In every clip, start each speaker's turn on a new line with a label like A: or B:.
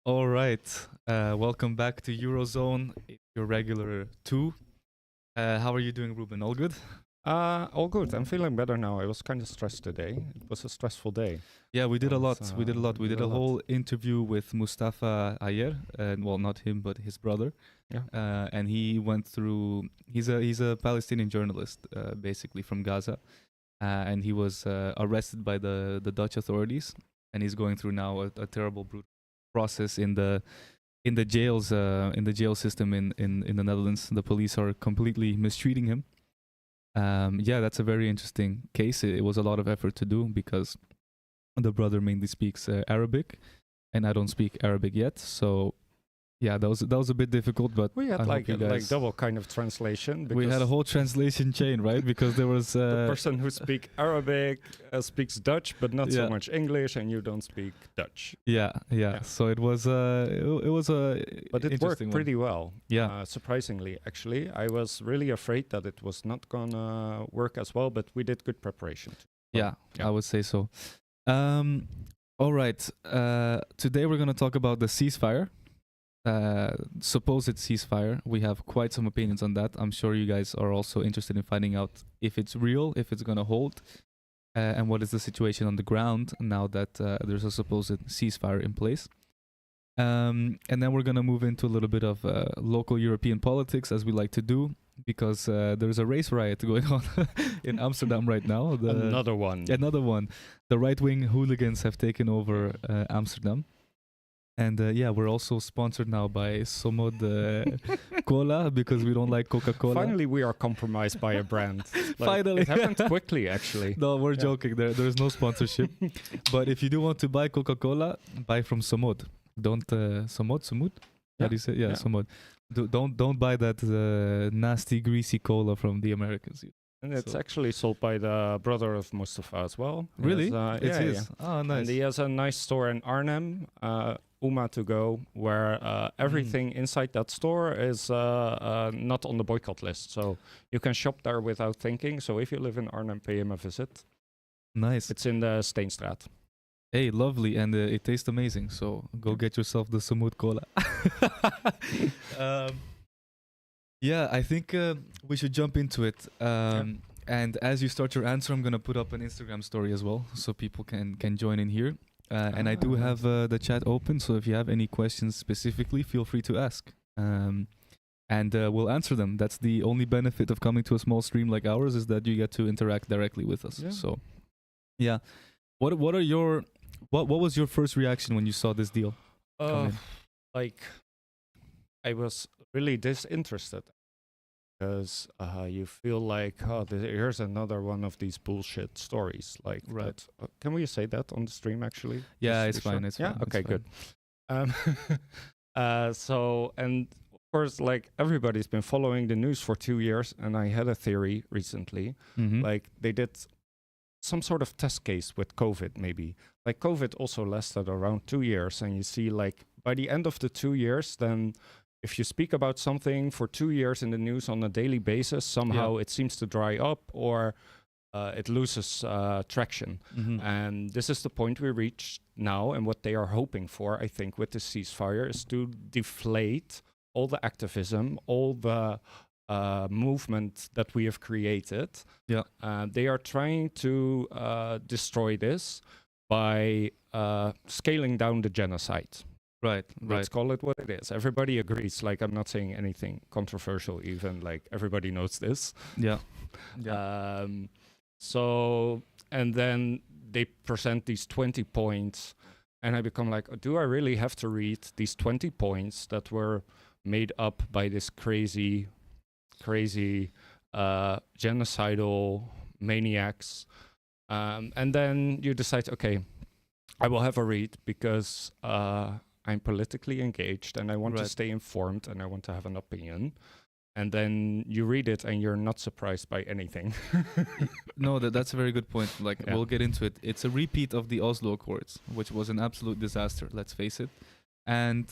A: All right. Welcome back to Eurozone. It's your regular two. How are you doing, Ruben? All good?
B: All good. I'm feeling better now. I was kind of stressed today. It was a stressful day.
A: Yeah, we did a lot.
B: But,
A: We did a lot. We did a
B: lot.
A: whole interview with Mustafa Ayer, and well, not him, but his brother.
B: Yeah.
A: And he went through. He's a Palestinian journalist, basically from Gaza, and he was arrested by the Dutch authorities, and he's going through now a terrible, brutal process in the jails, in the jail system in the Netherlands. The police are completely mistreating him. Yeah, that's a very interesting case. It was a lot of effort to do because the brother mainly speaks Arabic, and I don't speak Arabic yet. So, yeah, that was a bit difficult. But
B: we had
A: I
B: like
A: hope you guys,
B: double kind of translation.
A: we had a whole translation chain, right? Because there was
B: the person who speaks Arabic speaks Dutch, but not so
A: Yeah.
B: much English, and you don't speak Dutch.
A: yeah. So it was it was a
B: But it worked
A: interesting one.
B: pretty well.
A: Yeah.
B: Surprisingly, actually, I was really afraid that it was not gonna work as well, but we did good preparation.
A: Yeah,
B: Yeah.
A: I would say so. All right. Today we're going to talk about the ceasefire. Supposed ceasefire. We have quite some opinions on that. I'm sure you guys are also interested in finding out if it's real, if it's going to hold, and what is the situation on the ground now that there's a supposed ceasefire in place. And then we're going to move into a little bit of local European politics, as we like to do, because there's a race riot going on in Amsterdam right now.
B: Another one.
A: Another one. The right-wing hooligans have taken over Amsterdam. And yeah, we're also sponsored now by Somod Cola because we don't like Coca-Cola.
B: Finally, we are compromised by a brand.
A: Finally.
B: It happened quickly, actually.
A: No, we're
B: Yeah.
A: joking. There's no sponsorship. But if you do want to buy Coca-Cola, buy from Somod. Don't Somod? How
B: Yeah.
A: do you say? Yeah,
B: Yeah.
A: Somod. Don't buy that nasty, greasy cola from the Americans.
B: And it's
A: So-
B: actually sold by the brother of Mustafa as well. He
A: Really?
B: has,
A: It's
B: yeah,
A: his.
B: yeah.
A: Oh, nice.
B: And he has a nice store in Arnhem, Uma to go, where everything inside that store is not on the boycott list. So you can shop there without thinking. So if you live in Arnhem, pay him a visit.
A: Nice.
B: It's in the Steenstraat.
A: Hey, lovely, and it tastes amazing. So go get yourself the Samut Cola. Yeah, I think we should jump into it. And as you start your answer, I'm gonna put up an Instagram story as well, so people can join in here. And I do have the chat open, so if you have any questions specifically, feel free to ask. And we'll answer them. That's the only benefit of coming to a small stream like ours, is that you get to interact directly with us.
B: Yeah.
A: So, yeah. What was your first reaction when you saw this deal? come in?
B: Like, I was really disinterested because you feel like, here's another one of these bullshit stories. Like,
A: Right.
B: that, can we say that on the stream actually?
A: Yeah,
B: Just
A: it's
B: to be
A: fine.
B: sure?
A: It's
B: yeah.
A: fine.
B: Okay.
A: it's
B: Good.
A: fine.
B: So, and of course, like everybody's been following the news for 2 years, and I had a theory recently.
A: Mhm.
B: Like they did some sort of test case with COVID, maybe. Like COVID also lasted around 2 years, and you see, like by the end of the 2 years, then if you speak about something for 2 years in the news on a daily basis, somehow it seems to dry up or it loses traction.
A: Mhm.
B: And this is the point we reached now, and what they are hoping for, I think, with the ceasefire is to deflate all the activism, all the movement that we have created.
A: Yeah.
B: They are trying to destroy this by scaling down the genocide.
A: Right.
B: Let's call it what it is. Everybody agrees. Like, I'm not saying anything controversial, even. Like, everybody knows this.
A: Yeah.
B: So, and then they present these 20 points, and I become like, do I really have to read these 20 points that were made up by this crazy genocidal maniacs? And then you decide, okay, I will have a read because I'm politically engaged and I want to
A: Right.
B: stay informed and I want to have an opinion. And then you read it and you're not surprised by anything.
A: No, that's a very good point. Like,
B: Yeah.
A: we'll get into it. It's a repeat of the Oslo Accords, which was an absolute disaster. Let's face it. And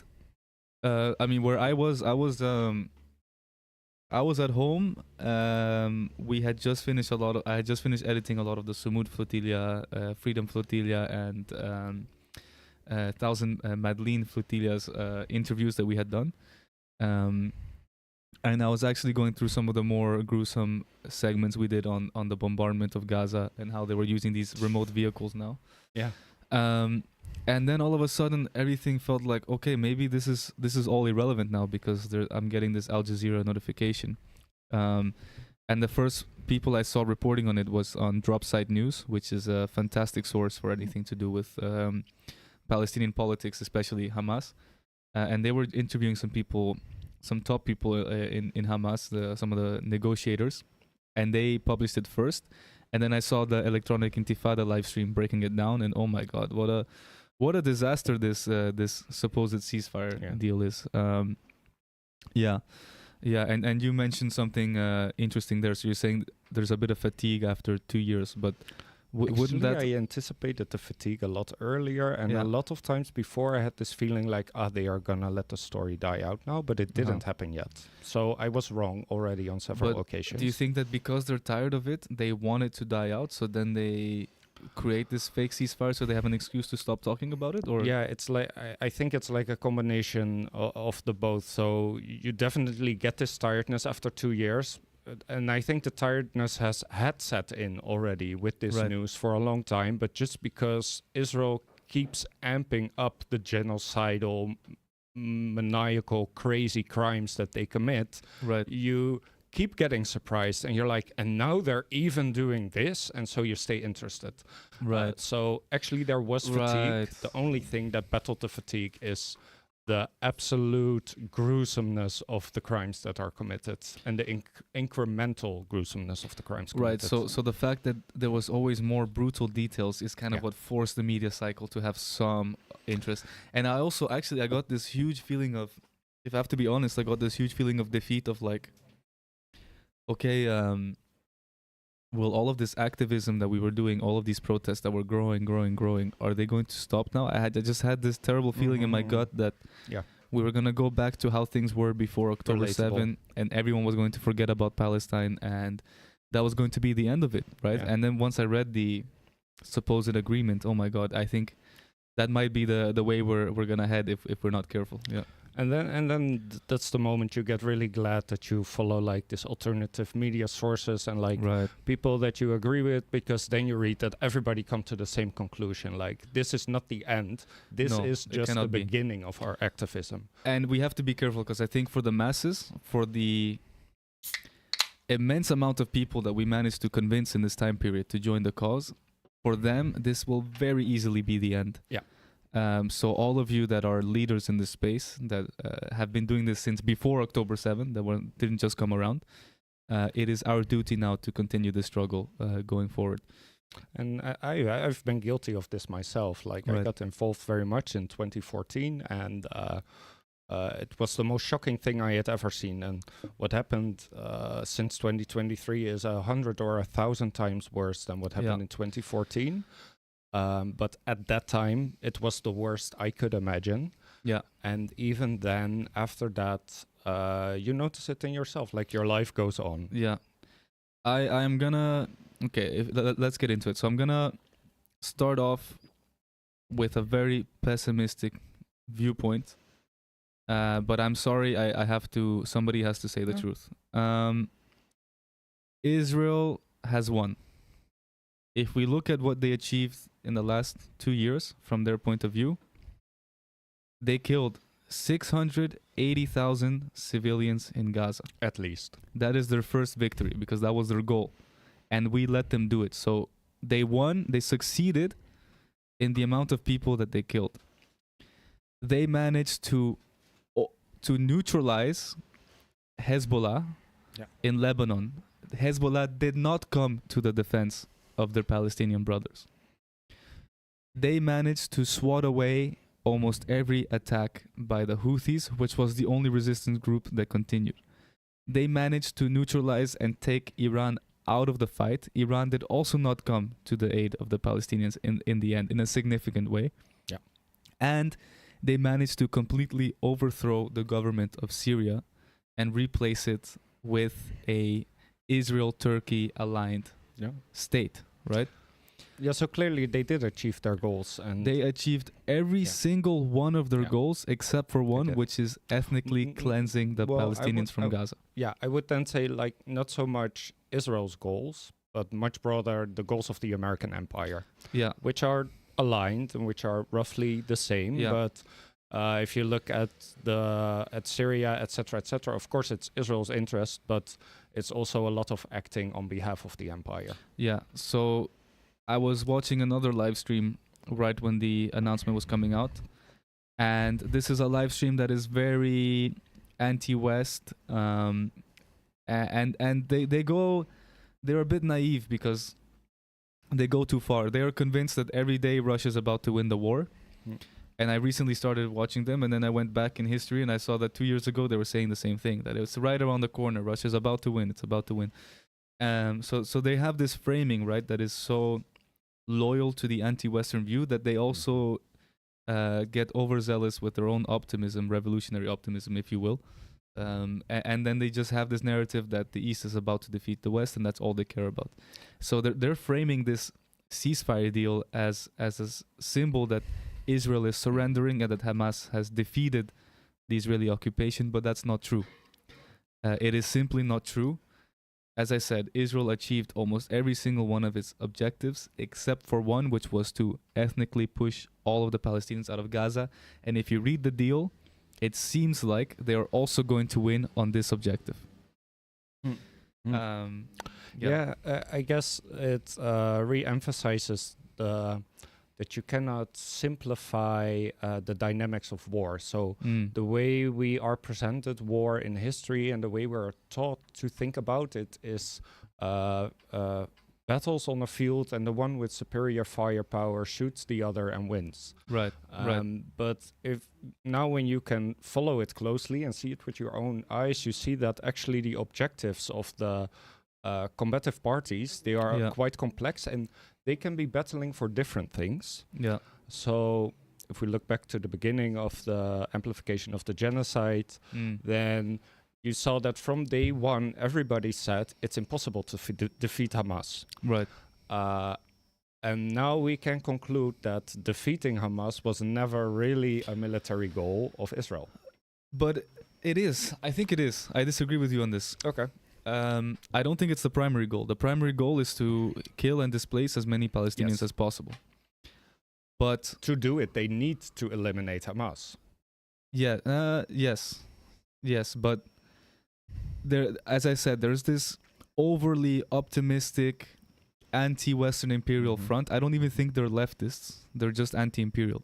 A: I mean, where I was at home. We had just finished I had just finished editing a lot of the Sumud Flotilla, Freedom Flotilla, and Thousand Madeleine Flotillas interviews that we had done. And I was actually going through some of the more gruesome segments we did on the bombardment of Gaza and how they were using these remote vehicles now.
B: Yeah.
A: And then all of a sudden, everything felt like, okay, maybe this is all irrelevant now because I'm getting this Al Jazeera notification. And the first people I saw reporting on it was on Dropsite News, which is a fantastic source for anything to do with Palestinian politics, especially Hamas. And they were interviewing some top people in Hamas, some of the negotiators, and they published it first. And then I saw the Electronic Intifada live stream breaking it down, and oh my God, what a disaster this supposed ceasefire deal is. Yeah, and you mentioned something interesting there. So you're saying there's a bit of fatigue after 2 years, but wouldn't that...
B: I anticipated the fatigue a lot earlier, and a lot of times before I had this feeling like, they are gonna let the story die out now, but it didn't happen yet. So I was wrong already on several occasions.
A: Do you think that because they're tired of it, they want it to die out, so then they create this fake ceasefire so they have an excuse to stop talking about it? Or
B: it's like I think it's like a combination of the both. So you definitely get this tiredness after 2 years. And I think the tiredness had set in already with this news for a long time, but just because Israel keeps amping up the genocidal, maniacal, crazy crimes that they commit, you keep getting surprised, and you're like, and now they're even doing this, and so you stay interested. So actually there was fatigue. The only thing that battled the fatigue is the absolute gruesomeness of the crimes that are committed and the incremental gruesomeness of the crimes committed.
A: So the fact that there was always more brutal details is kind of what forced the media cycle to have some interest. And I also I got this huge feeling of, if I have to be honest, I got this huge feeling of defeat of like, okay, will all of this activism that we were doing, all of these protests that were growing, are they going to stop now? I just had this terrible feeling in my gut that we were going to go back to how things were before October 7, and everyone was going to forget about Palestine, and that was going to be the end of it, right? Yeah. And then once I read the supposed agreement, oh my God, I think that might be the way we're going to head if we're not careful. Yeah.
B: And then that's the moment you get really glad that you follow like this alternative media sources and like people that you agree with, because then you read that everybody come to the same conclusion. Like, this is not the end. This is just the beginning of our activism.
A: And we have to be careful, because I think for the masses, for the immense amount of people that we managed to convince in this time period to join the cause, for them, this will very easily be the end.
B: Yeah.
A: So all of you that are leaders in this space, that have been doing this since before October 7, that didn't just come around, it is our duty now to continue the struggle going forward.
B: And I've been guilty of this myself. Like, I got involved very much in 2014, and it was the most shocking thing I had ever seen. And what happened since 2023 is 100 or 1,000 times worse than what happened in 2014. But at that time, it was the worst I could imagine.
A: Yeah.
B: And even then, after that, you notice it in yourself, like your life goes on.
A: Yeah. I'm gonna... Okay, let's get into it. So I'm gonna start off with a very pessimistic viewpoint. But I'm sorry, somebody has to say the truth. Israel has won. If we look at what they achieved in the last 2 years, from their point of view, they killed 680,000 civilians in Gaza.
B: At least.
A: That is their first victory, because that was their goal. And we let them do it. So they won, they succeeded in the amount of people that they killed. They managed to neutralize Hezbollah in Lebanon. Hezbollah did not come to the defense of their Palestinian brothers. They managed to swat away almost every attack by the Houthis, which was the only resistance group that continued. They managed to neutralize and take Iran out of the fight. Iran did also not come to the aid of the Palestinians in the end, in a significant way.
B: Yeah.
A: And they managed to completely overthrow the government of Syria and replace it with a Israel-Turkey aligned state, right?
B: Yeah, so clearly they did achieve their goals, and
A: They achieved every
B: Yeah.
A: single one of their
B: Yeah.
A: goals except for one,
B: did.
A: which is ethnically cleansing the
B: well,
A: Palestinians from Gaza.
B: I would then say like not so much Israel's goals, but much broader the goals of the American empire,
A: Yeah,
B: which are aligned and which are roughly the same.
A: Yeah.
B: But if you look at Syria, etc., of course it's Israel's interest, but it's also a lot of acting on behalf of the empire.
A: yeah. So I was watching another live stream right when the announcement was coming out, and this is a live stream that is very anti-West, and they're a bit naive because they go too far. They are convinced that every day Russia's about to win the war.
B: Mm.
A: And I recently started watching them, and then I went back in history and I saw that 2 years ago they were saying the same thing, that it's right around the corner. Russia's about to win. It's about to win. So they have this framing, right, that is so loyal to the anti-Western view that they also get overzealous with their own optimism, revolutionary optimism, if you will. And then they just have this narrative that the East is about to defeat the West, and that's all they care about. So they're framing this ceasefire deal as a symbol that Israel is surrendering and that Hamas has defeated the Israeli occupation, but that's not true. It is simply not true. As I said, Israel achieved almost every single one of its objectives, except for one, which was to ethnically push all of the Palestinians out of Gaza. And if you read the deal, it seems like they are also going to win on this objective.
B: I guess it re-emphasizes that you cannot simplify the dynamics of war. So the way we are presented war in history and the way we're taught to think about it is battles on a field, and the one with superior firepower shoots the other and wins.
A: Right.
B: But if now when you can follow it closely and see it with your own eyes, you see that actually the objectives of the combative parties, they are quite complex, and they can be battling for different things.
A: Yeah.
B: So if we look back to the beginning of the amplification of the genocide, then you saw that from day one, everybody said it's impossible to defeat Hamas.
A: Right.
B: And now we can conclude that defeating Hamas was never really a military goal of Israel.
A: But it is. I think it is. I disagree with you on this.
B: Okay.
A: I don't think it's the primary goal. The primary goal is to kill and displace as many Palestinians as possible. But
B: to do it, they need to eliminate Hamas.
A: Yeah. Yes. But there, as I said, there's this overly optimistic anti-Western imperial front. I don't even think they're leftists. They're just anti-imperial,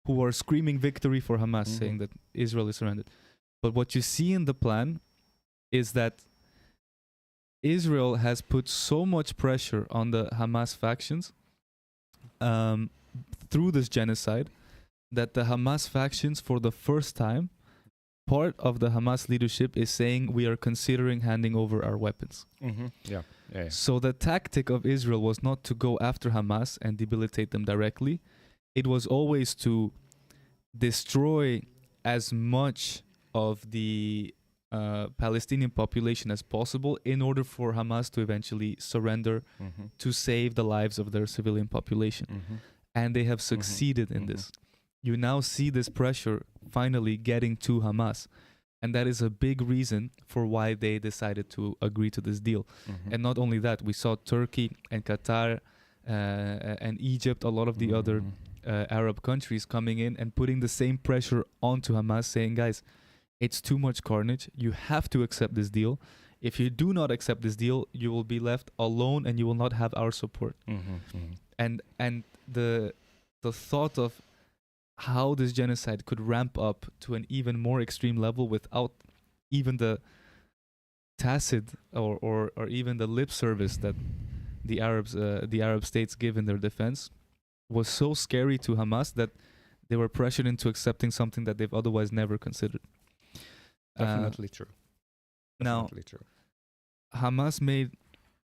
A: who are screaming victory for Hamas, saying that Israel is surrendered. But what you see in the plan is that Israel has put so much pressure on the Hamas factions through this genocide that the Hamas factions, for the first time, part of the Hamas leadership is saying we are considering handing over our weapons.
B: Yeah.
A: So the tactic of Israel was not to go after Hamas and debilitate them directly. It was always to destroy as much of the Palestinian population as possible in order for Hamas to eventually surrender to save the lives of their civilian population. And they have succeeded in this. You now see this pressure finally getting to Hamas. And that is a big reason for why they decided to agree to this deal. And not only that, we saw Turkey and Qatar and Egypt, a lot of the other Arab countries coming in and putting the same pressure onto Hamas, saying, guys, it's too much carnage. You have to accept this deal. If you do not accept this deal, you will be left alone and you will not have our support. And the thought of how this genocide could ramp up to an even more extreme level without even the tacit or even the lip service that the Arab states give in their defense was so scary to Hamas that they were pressured into accepting something that they've otherwise never considered.
B: Definitely true. Definitely true.
A: Hamas made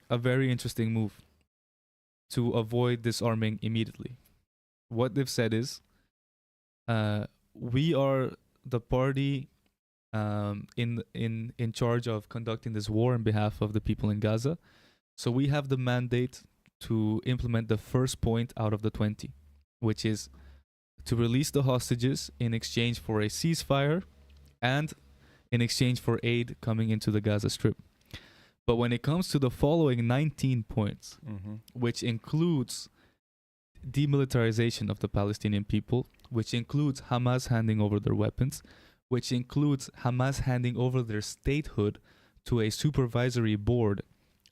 A: a very interesting move to avoid disarming immediately. What they've said is, we are the party in charge of conducting this war on behalf of the people in Gaza. So we have the mandate to implement the first point out of the 20, which is to release the hostages in exchange for a ceasefire and in exchange for aid coming into the Gaza Strip. But when it comes to the following 19 points, which includes demilitarization of the Palestinian people, which includes Hamas handing over their weapons, which includes Hamas handing over their statehood to a supervisory board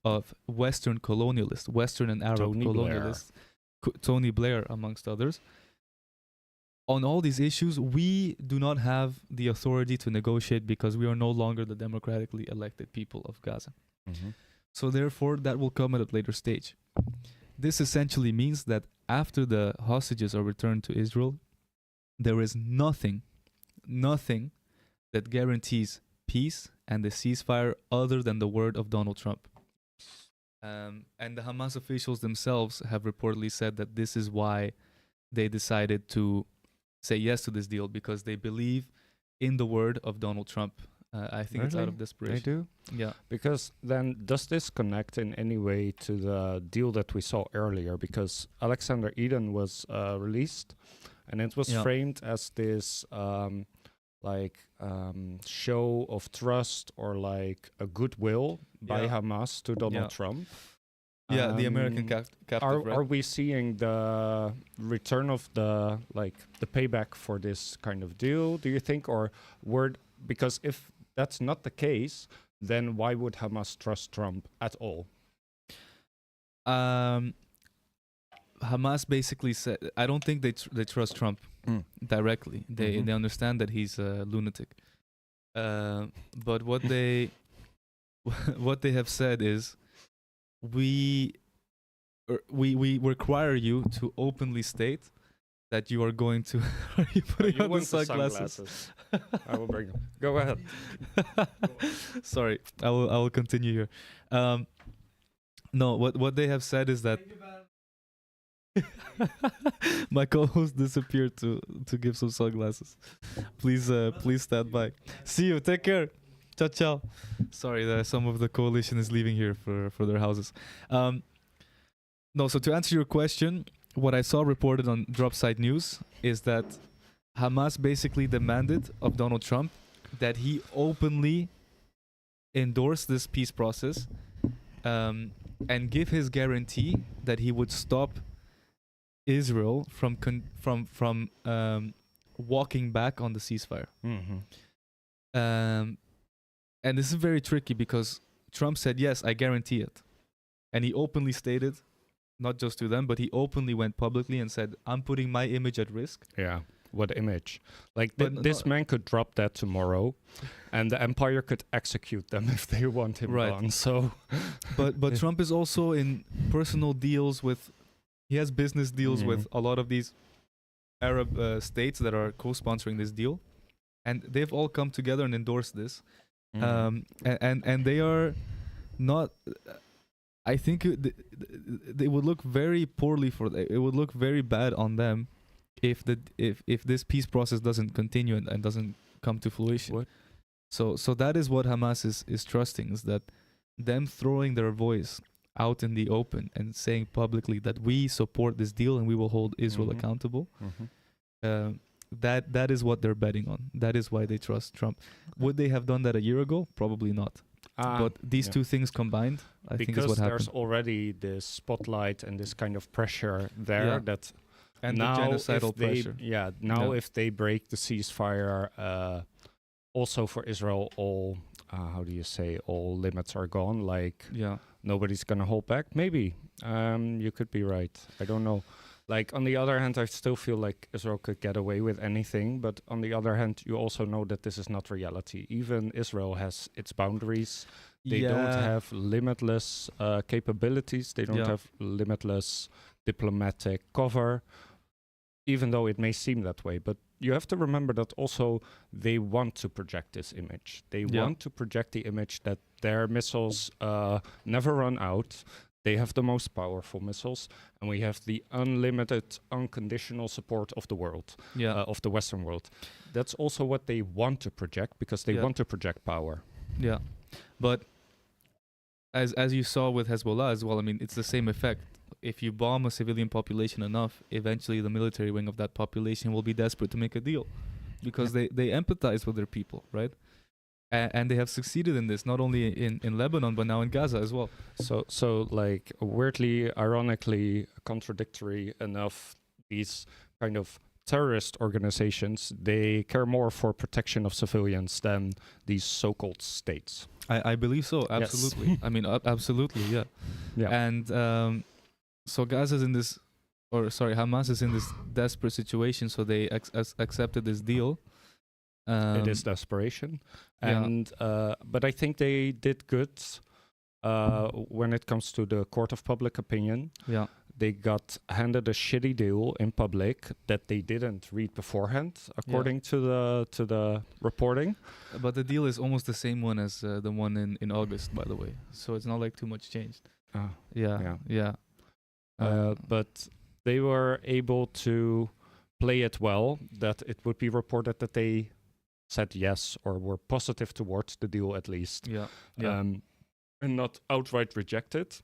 A: of Western colonialists, Western and Arab
B: Tony
A: colonialists, Tony Blair, amongst others. On all these issues, we do not have the authority to negotiate because we are no longer the democratically elected people of Gaza. So therefore, that will come at a later stage. This essentially means that after the hostages are returned to Israel, there is nothing that guarantees peace and the ceasefire other than the word of Donald Trump. And the Hamas officials themselves have reportedly said that this is why they decided to say yes to this deal, because they believe in the word of Donald Trump. I think it's out of desperation.
B: They do?
A: Yeah.
B: Because then, does this connect in any way to the deal that we saw earlier? Because Alexander Eden was released, and it was framed as this show of trust or like a goodwill by Hamas to Donald Trump.
A: Yeah, the American captive.
B: Are we seeing the return of the payback for this kind of deal, do you think? Or because if that's not the case, then why would Hamas trust Trump at all?
A: Hamas basically said, I don't think they trust Trump directly. They understand that he's a lunatic. But what they have said is, we require you to openly state that you are going to. Are you putting on the sunglasses?
B: I will bring them. Go ahead.
A: Sorry, I will continue here. No, what they have said is that my co-host disappeared to give some sunglasses. Please stand by. See you. Take care. Ciao, ciao. Sorry, some of the coalition is leaving here for their houses. No, so to answer your question, what I saw reported on Dropside News is that Hamas basically demanded of Donald Trump that he openly endorse this peace process and give his guarantee that he would stop Israel from walking back on the ceasefire. And this is very tricky because Trump said, yes, I guarantee it. And he openly stated, not just to them, but he openly went publicly and said, I'm putting my image at risk.
B: Yeah. What image? Like this man could drop that tomorrow and the empire could execute them if they want him gone. So
A: but Trump is also in personal deals with, he has business deals with a lot of these Arab states that are co-sponsoring this deal. And they've all come together and endorsed this. And they are not. I think they would look very poorly it would look very bad on them if this peace process doesn't continue and doesn't come to fruition.
B: What?
A: So that is what Hamas is trusting, is that them throwing their voice out in the open and saying publicly that we support this deal and we will hold Israel accountable. That is what they're betting on. That is why they trust Trump. Would they have done that a year ago? Probably not. But these two things combined, I think is what happened.
B: Because there's already this spotlight and this kind of pressure there that
A: and
B: now
A: the genocidal pressure.
B: If they break the ceasefire, also for Israel, all all limits are gone. Like nobody's gonna hold back. Maybe you could be right. I don't know. Like, on the other hand, I still feel like Israel could get away with anything. But on the other hand, you also know that this is not reality. Even Israel has its boundaries. They don't have limitless capabilities. They don't have limitless diplomatic cover, even though it may seem that way. But you have to remember that also they want to project this image. They want to project the image that their missiles never run out. They have the most powerful missiles, and we have the unlimited, unconditional support of the world, of the Western world. That's also what they want to project, because they want to project power.
A: Yeah, but as you saw with Hezbollah as well, I mean, it's the same effect. if you bomb a civilian population enough, eventually the military wing of that population will be desperate to make a deal, because they empathize with their people, right? And they have succeeded in this, not only in Lebanon, but now in Gaza as well.
B: So like weirdly, ironically, contradictory enough, these kind of terrorist organizations, they care more for protection of civilians than these so-called states.
A: I believe so, absolutely.
B: Yes.
A: I mean, absolutely, yeah. And so Gaza's in this, Hamas is in this desperate situation, so they accepted this deal.
B: It is desperation, and but I think they did good when it comes to the court of public opinion.
A: Yeah,
B: they got handed a shitty deal in public that they didn't read beforehand, according to the reporting.
A: But the deal is almost the same one as the one in August, by the way. So it's not like too much changed.
B: But they were able to play it well, that it would be reported that they said yes or were positive towards the deal at least, and not outright reject it,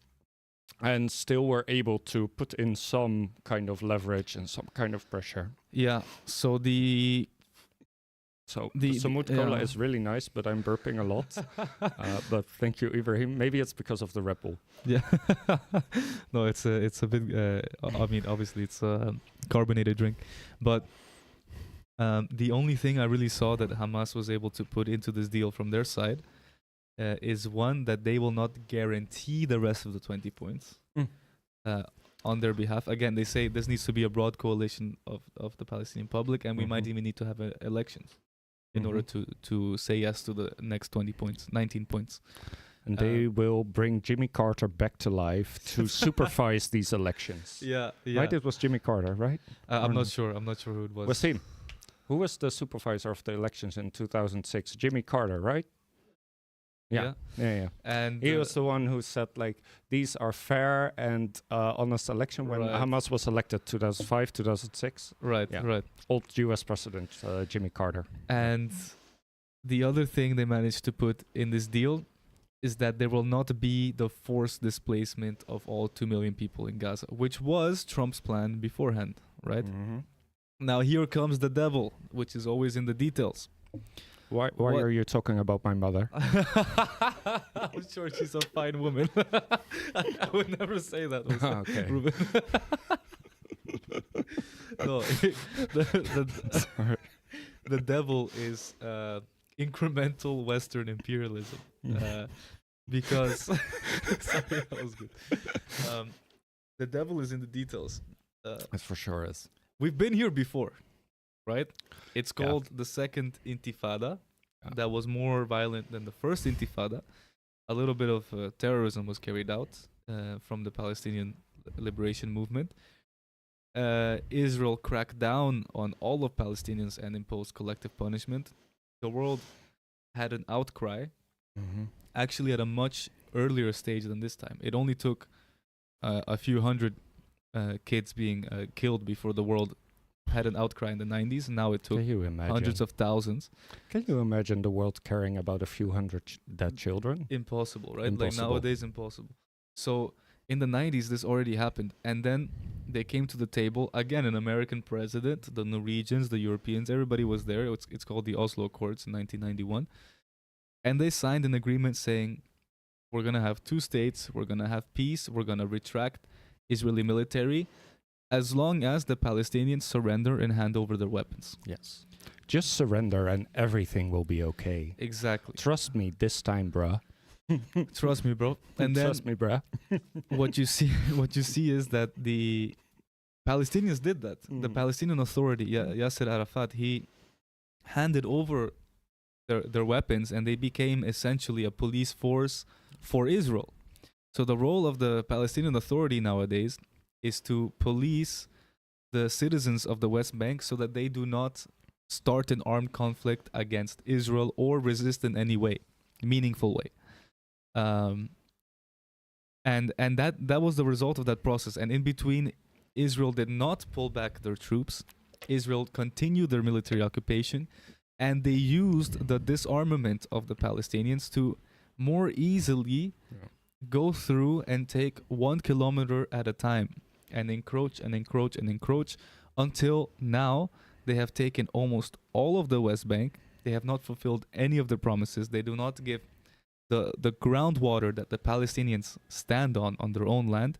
B: and still were able to put in some kind of leverage and some kind of pressure.
A: So the
B: Samut Cola is really nice, but I'm burping a lot. But thank you, Ibrahim. Maybe it's because of the Red Bull.
A: No, it's a bit. I mean, obviously it's a carbonated drink, but the only thing I really saw that Hamas was able to put into this deal from their side is one, that they will not guarantee the rest of the 20 points on their behalf. Again, they say this needs to be a broad coalition of the Palestinian public, and we might even need to have elections in order to say yes to the next 20 points, 19 points.
B: And they will bring Jimmy Carter back to life to supervise these elections. Right? It was Jimmy Carter, right?
A: I'm not sure. I'm not sure who it was.
B: Wasim. Who was the supervisor of the elections in 2006? Jimmy Carter, right? Yeah. And he was the one who said, like, these are fair and honest election when Hamas was elected 2005, 2006.
A: Right.
B: Old U.S. President Jimmy Carter.
A: And the other thing they managed to put in this deal is that there will not be the forced displacement of all 2 million people in Gaza, which was Trump's plan beforehand, right? Now here comes the devil, which is always in the details.
B: Why are you talking about my mother?
A: I'm sure she's a fine woman. I would never say that.
B: Okay.
A: Ruben. No, the devil is incremental Western imperialism. Because sorry, that was good. The devil is in the details.
B: It for sure is.
A: We've been here before, right? It's called the Second Intifada. That was more violent than the First Intifada. A little bit of terrorism was carried out from the Palestinian Liberation Movement. Israel cracked down on all of Palestinians and imposed collective punishment. The world had an outcry, actually at a much earlier stage than this time. It only took a few hundred kids being killed before the world had an outcry in the 90s. Now it took hundreds of thousands.
B: Can you imagine the world caring about a few hundred dead children?
A: Impossible, right?
B: Impossible.
A: Like nowadays, impossible. So in the 90s, this already happened. And then they came to the table, again, an American president, the Norwegians, the Europeans, everybody was there. It's called the Oslo Accords in 1991. And they signed an agreement saying, we're going to have 2 states, we're going to have peace, we're going to retract Israeli military, as long as the Palestinians surrender and hand over their weapons.
B: Yes. Just surrender and everything will be okay.
A: Exactly.
B: Trust me this time, bruh.
A: Trust me, bro. And then
B: trust me, bruh.
A: what you see is that the Palestinians did that. The Palestinian Authority, Yasser Arafat, he handed over their weapons, and they became essentially a police force for Israel. So the role of the Palestinian Authority nowadays is to police the citizens of the West Bank so that they do not start an armed conflict against Israel or resist in any way, meaningful way. And that was the result of that process. And in between, Israel did not pull back their troops. Israel continued their military occupation, and they used the disarmament of the Palestinians to more easily go through and take 1 kilometer at a time and encroach and encroach and encroach until now they have taken almost all of the West Bank. They have not fulfilled any of the promises. They do not give the groundwater that the Palestinians stand on their own land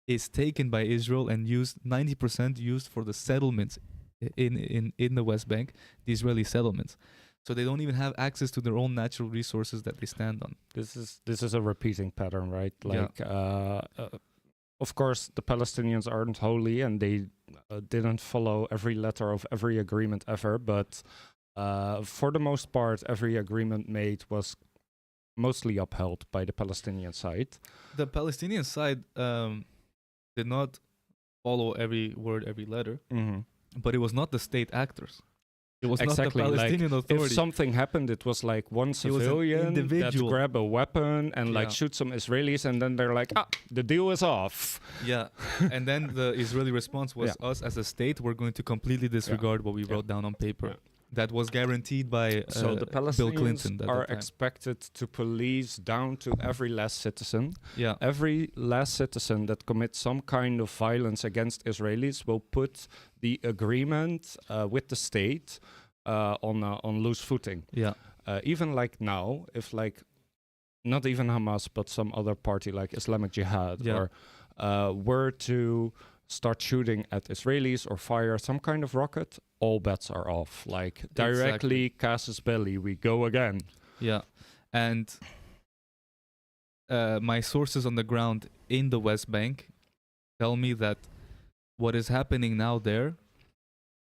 A: is taken by Israel and used 90% used for the settlements in the West Bank, the Israeli settlements. So they don't even have access to their own natural resources that they stand on.
B: This is a repeating pattern, right? Like, of course, the Palestinians aren't holy, and they didn't follow every letter of every agreement ever. But for the most part, every agreement made was mostly upheld by the Palestinian side.
A: The Palestinian side did not follow every word, every letter, but it was not the state actors. It was
B: exactly.
A: not the Palestinian Authority.
B: If something happened, it was like one civilian that grab a weapon and like shoot some Israelis, and then they're like, the deal is off.
A: Yeah. And then the Israeli response was, us as a state, we're going to completely disregard what we wrote down on paper. Yeah. That was guaranteed by
B: so the Palestinians
A: Bill Clinton.
B: Are expected to police down to every last citizen.
A: Yeah.
B: Every last citizen that commits some kind of violence against Israelis will put the agreement with the state on loose footing.
A: Yeah.
B: Even like now, if like not even Hamas but some other party like Islamic Jihad or were to start shooting at Israelis or fire some kind of rocket, all bets are off. Like directly casus belli, we go again.
A: Yeah. And my sources on the ground in the West Bank tell me that what is happening now there,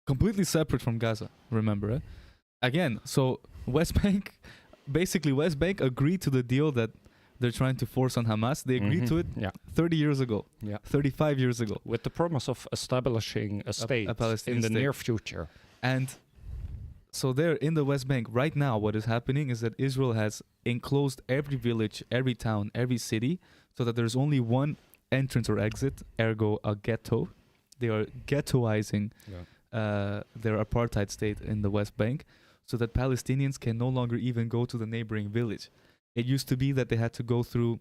A: completely separate from Gaza, remember, eh? Again, so West Bank agreed to the deal that they're trying to force on Hamas. They agreed to it 30 years ago, 35 years ago.
B: With the promise of establishing a state in the near future.
A: And so there in the West Bank, right now, what is happening is that Israel has enclosed every village, every town, every city, so that there's only one entrance or exit, ergo a ghetto. They are ghettoizing their apartheid state in the West Bank, so that Palestinians can no longer even go to the neighboring village. It used to be that they had to go through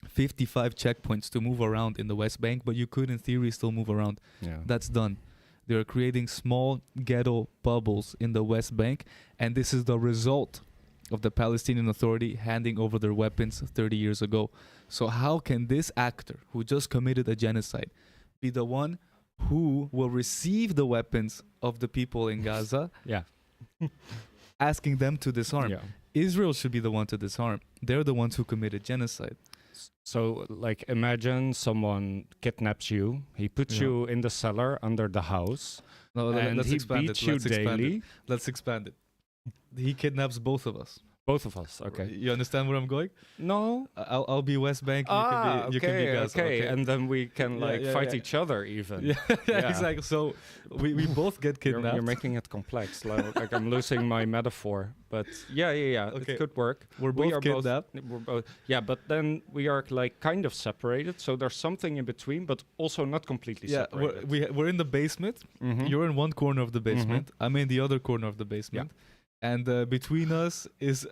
A: 55 checkpoints to move around in the West Bank, but you could, in theory, still move around.
B: Yeah.
A: That's done. They're creating small ghetto bubbles in the West Bank, and this is the result of the Palestinian Authority handing over their weapons 30 years ago. So how can this actor, who just committed a genocide, be the one who will receive the weapons of the people in Gaza, asking them to disarm?
B: Yeah.
A: Israel should be the one to disarm. They're the ones who committed genocide.
B: So, like, imagine someone kidnaps you. He puts you in the cellar under the house.
A: No,
B: and
A: let's
B: he
A: expand
B: beats
A: it.
B: you
A: Let's
B: daily.
A: expand it. Let's expand it. He kidnaps both of us.
B: Both of us, okay.
A: You understand where I'm going?
B: No.
A: I'll be West Bank. You can be Gaza.
B: Okay, and then we can fight each other even.
A: Yeah, exactly. So we both get kidnapped.
B: You're making it complex. Like I'm losing my metaphor, but okay. It could work.
A: We're both kidnapped.
B: We're both, but then we are like kind of separated. So there's something in between, but also not completely separated.
A: We're in the basement. Mm-hmm. You're in one corner of the basement. Mm-hmm. I'm in the other corner of the basement. Yeah. And between us is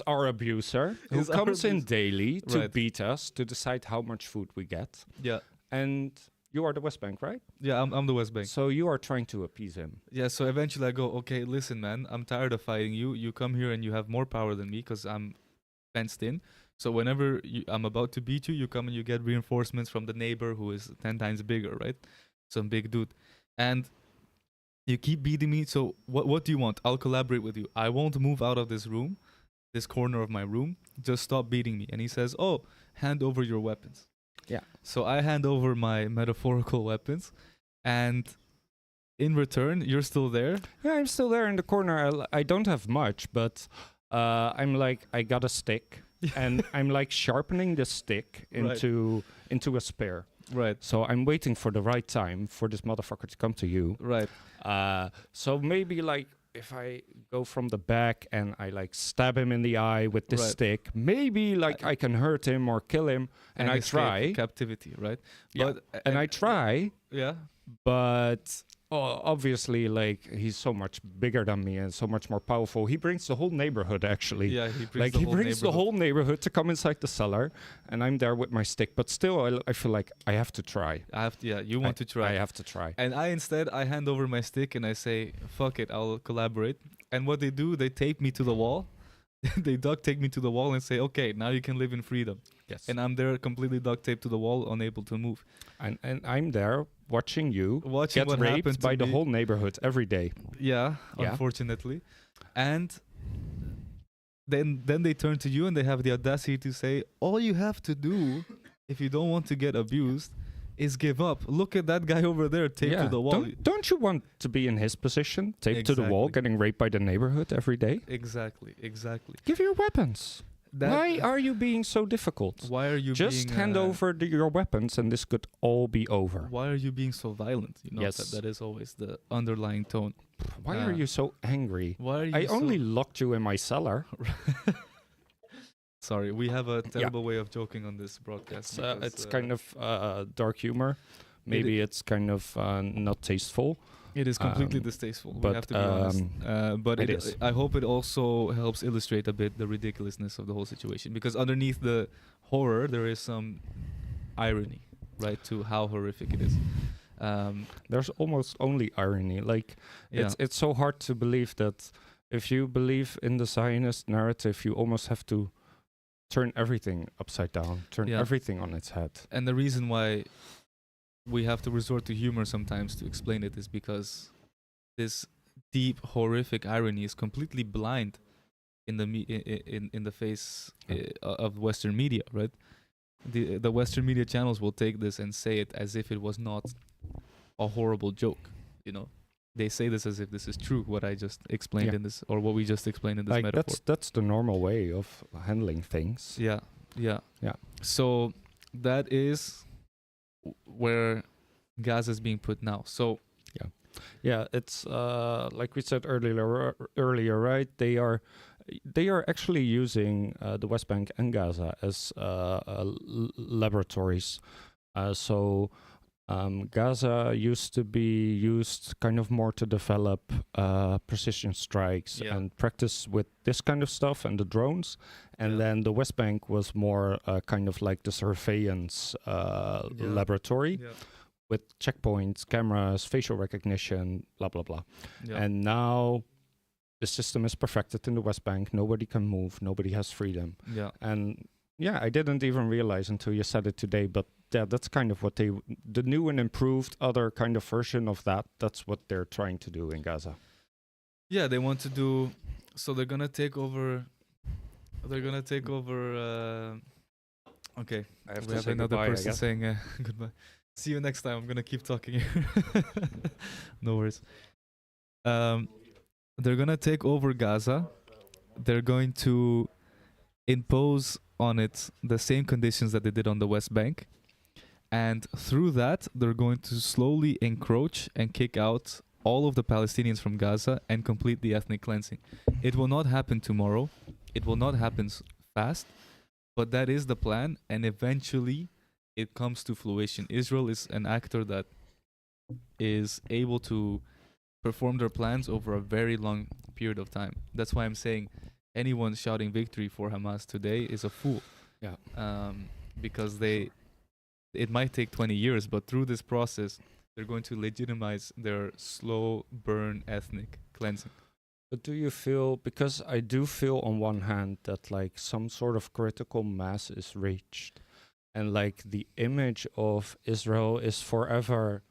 B: our abuser who comes in daily to beat us, to decide how much food we get.
A: Yeah.
B: And you are the West Bank, right?
A: Yeah, I'm the West Bank.
B: So you are trying to appease him.
A: Yeah, so eventually I go, okay, listen, man, I'm tired of fighting you. You come here and you have more power than me because I'm fenced in. So whenever I'm about to beat you, you come and you get reinforcements from the neighbor who is 10 times bigger, right? Some big dude. And you keep beating me, so what do you want? I'll collaborate with you. I won't move out of this room, this corner of my room. Just stop beating me. And he says, hand over your weapons.
B: Yeah.
A: So I hand over my metaphorical weapons, and in return, you're still there?
B: Yeah, I'm still there in the corner. I don't have much, but I'm like, I got a stick, and I'm like sharpening the stick into a spear.
A: Right.
B: So I'm waiting for the right time for this motherfucker to come to you.
A: Right.
B: So maybe like if I go from the back and I like stab him in the eye with this stick, maybe like I can hurt him or kill him. And I try.
A: Captivity, right?
B: Yeah. And I try.
A: Yeah.
B: But obviously, like, he's so much bigger than me and so much more powerful. He brings the whole neighborhood, actually.
A: Yeah, he brings
B: Like,
A: the
B: he
A: whole
B: brings the
A: neighborhood.
B: whole neighborhood to come inside the cellar, and I'm there with my stick. But still, I feel like I have to try.
A: I have to, yeah, you want to try.
B: I have to try.
A: And I hand over my stick and I say, fuck it, I'll collaborate. And what they do, they tape me to the wall. They duct tape me to the wall and say, okay, now you can live in freedom.
B: Yes.
A: And I'm there completely duct taped to the wall, unable to move.
B: And I'm there watching you
A: Watching
B: get
A: what happened
B: raped
A: to
B: by the
A: me.
B: whole neighborhood every day.
A: Yeah,
B: Yeah.
A: unfortunately. And then they turn to you and they have the audacity to say, all you have to do if you don't want to get abused is give up. Look at that guy over there taped to the wall.
B: Don't you want to be in his position, taped to the wall,
A: Exactly.
B: getting raped by the neighborhood every day?
A: Exactly.
B: Give your weapons. Why are you being so difficult?
A: Why are you
B: Just
A: being,
B: hand over your weapons and this could all be over.
A: Why are you being so violent? You know,
B: Yes.
A: that is always the underlying tone.
B: Why are you so angry?
A: Why are you
B: I
A: so
B: only locked you in my cellar.
A: Sorry, we have a terrible way of joking on this broadcast.
B: It's kind of dark humor. Maybe it's kind of not tasteful.
A: It is completely
B: Um,
A: distasteful. We
B: but,
A: have to be honest. But
B: it is.
A: I hope it also helps illustrate a bit the ridiculousness of the whole situation. Because underneath the horror, there is some irony, right, to how horrific it is.
B: There's almost only irony. Like,
A: Yeah.
B: it's so hard to believe that if you believe in the Zionist narrative, you almost have to turn everything upside down, turn
A: Yeah.
B: everything on its head.
A: And the reason why we have to resort to humor sometimes to explain it is because this deep, horrific irony is completely blind in the in the face of Western media, right? The Western media channels will take this and say it as if it was not a horrible joke, you know. They say this as if this is true, what I just explained
B: Yeah.
A: in this, or what we just explained in this
B: Like,
A: metaphor.
B: that's the normal way of handling things.
A: Yeah.
B: Yeah.
A: So that is where Gaza is being put now. So
B: Yeah, it's like we said earlier, right? They are actually using the West Bank and Gaza as laboratories. So Gaza used to be used kind of more to develop precision strikes
A: Yeah.
B: and practice with this kind of stuff and the drones. And
A: Yeah.
B: then the West Bank was more kind of like the surveillance laboratory with checkpoints, cameras, facial recognition, blah, blah, blah.
A: Yeah.
B: And now the system is perfected in the West Bank. Nobody can move. Nobody has freedom.
A: Yeah.
B: And yeah, I didn't even realize until you said it today, but yeah, that's kind of what the new and improved other kind of version of that, that's what they're trying to do in Gaza.
A: Yeah, they want to do. So they're gonna take over. They're gonna take over. Okay, we have another person saying goodbye. See you next time. I'm gonna keep talking here. No worries. They're gonna take over Gaza. They're going to impose on it the same conditions that they did on the West Bank. And through that, they're going to slowly encroach and kick out all of the Palestinians from Gaza and complete the ethnic cleansing. It will not happen tomorrow. It will not happen fast, but that is the plan. And eventually, it comes to fruition. Israel is an actor that is able to perform their plans over a very long period of time. That's why I'm saying anyone shouting victory for Hamas today is a fool.
B: Yeah.
A: Because it might take 20 years, but through this process, they're going to legitimize their slow burn ethnic cleansing.
B: But do you feel, because I do feel on one hand that like some sort of critical mass is reached and like the image of Israel is forever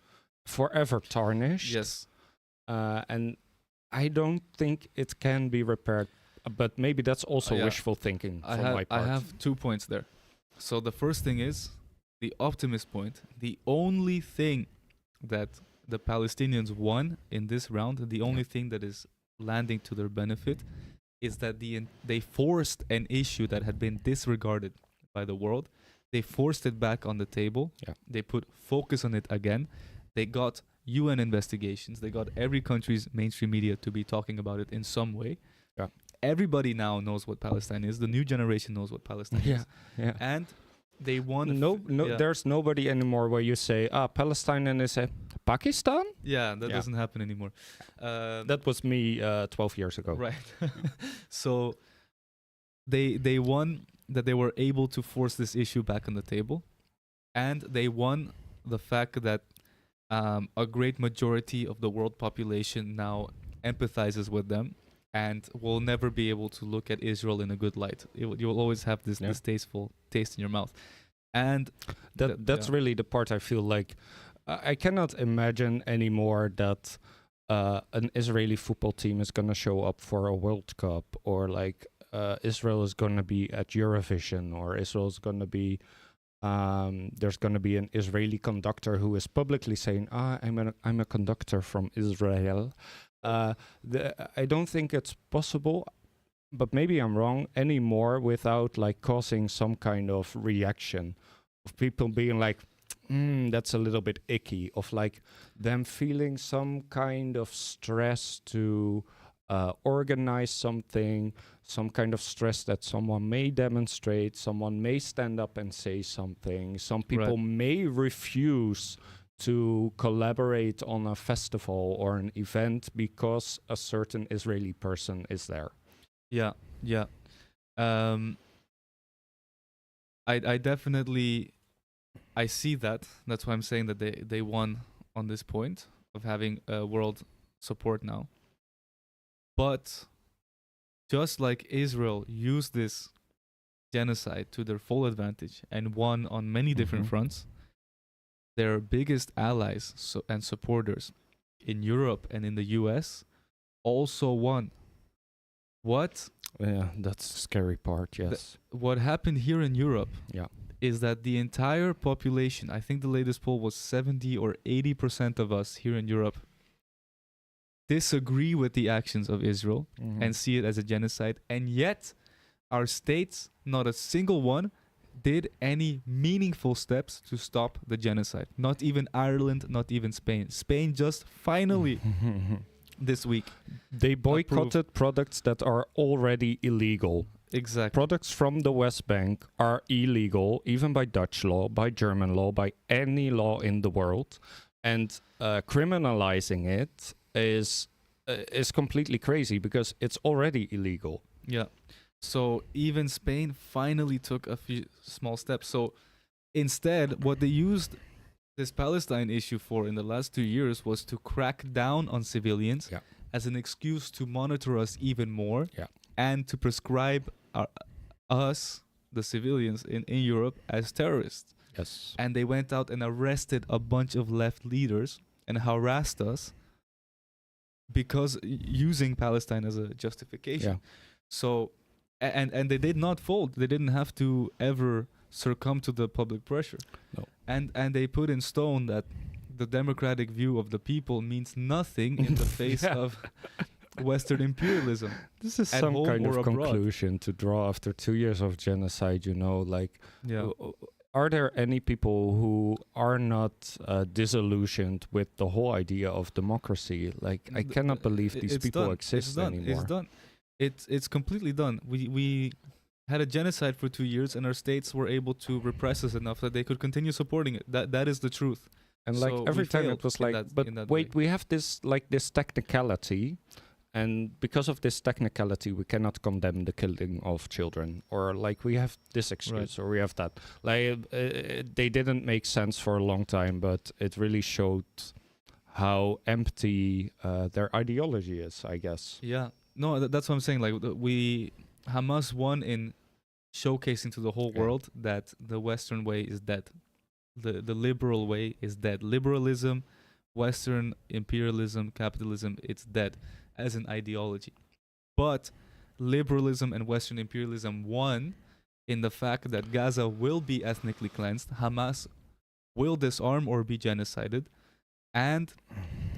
B: tarnished.
A: Yes.
B: And I don't think it can be repaired, but maybe that's also wishful thinking from my part.
A: I have 2 points there. So the first thing is the optimist point. The only thing that the Palestinians won in this round, the only thing that is landing to their benefit, is that they forced an issue that had been disregarded by the world. They forced it back on the table.
B: Yeah.
A: They put focus on it again. They got UN investigations. They got every country's mainstream media to be talking about it in some way.
B: Yeah.
A: Everybody now knows what Palestine is. The new generation knows what Palestine is.
B: Yeah.
A: And they won. Yeah.
B: There's nobody anymore where you say, Palestine, and they say, Pakistan?
A: Yeah, that
B: Yeah.
A: doesn't happen anymore.
B: That was me 12 years ago.
A: Right. So they won that they were able to force this issue back on the table, and they won the fact that a great majority of the world population now empathizes with them and will never be able to look at Israel in a good light. You will always have this distasteful taste in your mouth. And
B: that's really the part I feel like I cannot imagine anymore that an Israeli football team is going to show up for a World Cup, or like Israel is going to be at Eurovision, or Israel is going to be there's going to be an Israeli conductor who is publicly saying, I'm a conductor from Israel. I don't think it's possible, but maybe I'm wrong, anymore without like causing some kind of reaction of people being like, that's a little bit icky, of like them feeling some kind of stress to organize something, some kind of stress that someone may demonstrate, someone may stand up and say something, some people may refuse to collaborate on a festival or an event because a certain Israeli person is there.
A: Yeah. I definitely I see that. That's why I'm saying that they won on this point of having world support now. But just like Israel used this genocide to their full advantage and won on many different fronts, their biggest allies and supporters in Europe and in the US also won. What?
B: Yeah, that's the scary part, yes.
A: What happened here in Europe is that the entire population, I think the latest poll was 70 or 80% of us here in Europe, disagree with the actions of Israel and see it as a genocide. And yet, our states, not a single one, did any meaningful steps to stop the genocide. Not even Ireland, not even Spain. Spain just finally this week.
B: They boycotted products that are already illegal.
A: Exactly.
B: Products from the West Bank are illegal, even by Dutch law, by German law, by any law in the world. And criminalizing it is completely crazy because it's already illegal.
A: Yeah. So even Spain finally took a few small steps. So instead, what they used this Palestine issue for in the last 2 years was to crack down on civilians as an excuse to monitor us even more and to prescribe us, the civilians in Europe, as terrorists.
B: Yes.
A: And they went out and arrested a bunch of left leaders and harassed us because using Palestine as a justification.
B: Yeah.
A: So, and they did not fold. They didn't have to ever succumb to the public pressure.
B: No.
A: And they put in stone that the democratic view of the people means nothing in the face of Western imperialism.
B: This is some kind of conclusion to draw after 2 years of genocide, like...
A: Yeah.
B: Are there any people who are not disillusioned with the whole idea of democracy? Like, I cannot believe these people exist anymore.
A: It's done. It's completely done. We had a genocide for 2 years, and our states were able to repress us enough that they could continue supporting it. That is the truth.
B: And like every time it was like, but wait, we have this technicality. And because of this technicality, we cannot condemn the killing of children, or like we have this excuse, or we have that. Like they didn't make sense for a long time, but it really showed how empty their ideology is, I guess.
A: Yeah, no, that's what I'm saying. Like Hamas won in showcasing to the whole world that the Western way is dead, the liberal way is dead. Liberalism, Western imperialism, capitalism, it's dead as an ideology. But liberalism and Western imperialism won in the fact that Gaza will be ethnically cleansed, Hamas will disarm or be genocided, and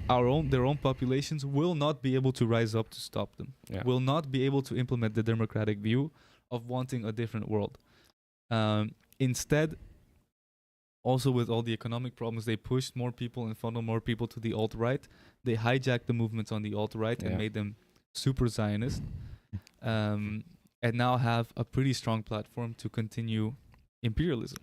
A: their own populations will not be able to rise up to stop them. Will not be able to implement the democratic view of wanting a different world. Instead, also with all the economic problems, they pushed more people and funneled more people to the alt-right. They hijacked the movements on the alt-right and made them super Zionist, and now have a pretty strong platform to continue imperialism.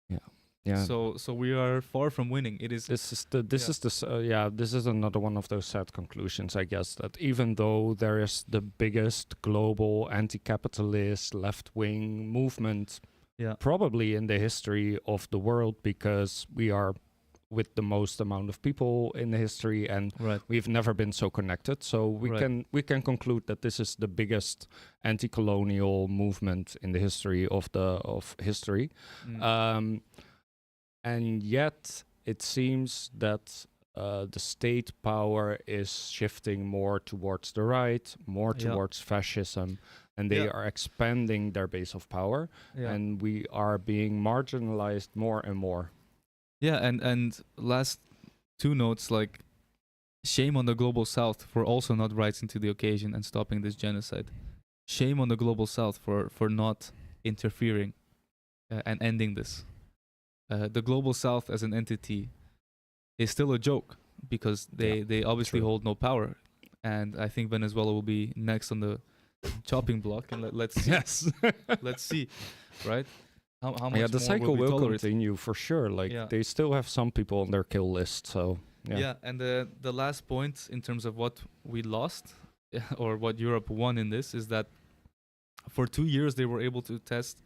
B: Yeah. Yeah.
A: So we are far from winning. It is.
B: This is another one of those sad conclusions, I guess, that even though there is the biggest global anti-capitalist left-wing movement
A: Yeah.
B: probably in the history of the world, because we are with the most amount of people in the history, and
A: Right.
B: we've never been so connected. So we can conclude that this is the biggest anti-colonial movement in the history of history.
A: Mm.
B: And yet it seems that the state power is shifting more towards the right, more
A: Yeah.
B: towards fascism, and they
A: Yeah.
B: are expanding their base of power,
A: Yeah.
B: and we are being marginalized more and more.
A: Yeah, and last two notes, like, shame on the global south for also not rising to the occasion and stopping this genocide. Shame on the global south for not interfering and ending this. The global south as an entity is still a joke because they obviously
B: true.
A: hold no power, and I think Venezuela will be next on the chopping block, and let's see.
B: Yes.
A: Let's see, right? How much
B: Yeah, the
A: more
B: cycle
A: we
B: will
A: tolerate?
B: continue for sure. Like
A: Yeah.
B: they still have some people on their kill list. So
A: Yeah, and the last point in terms of what we lost or what Europe won in this is that for 2 years they were able to test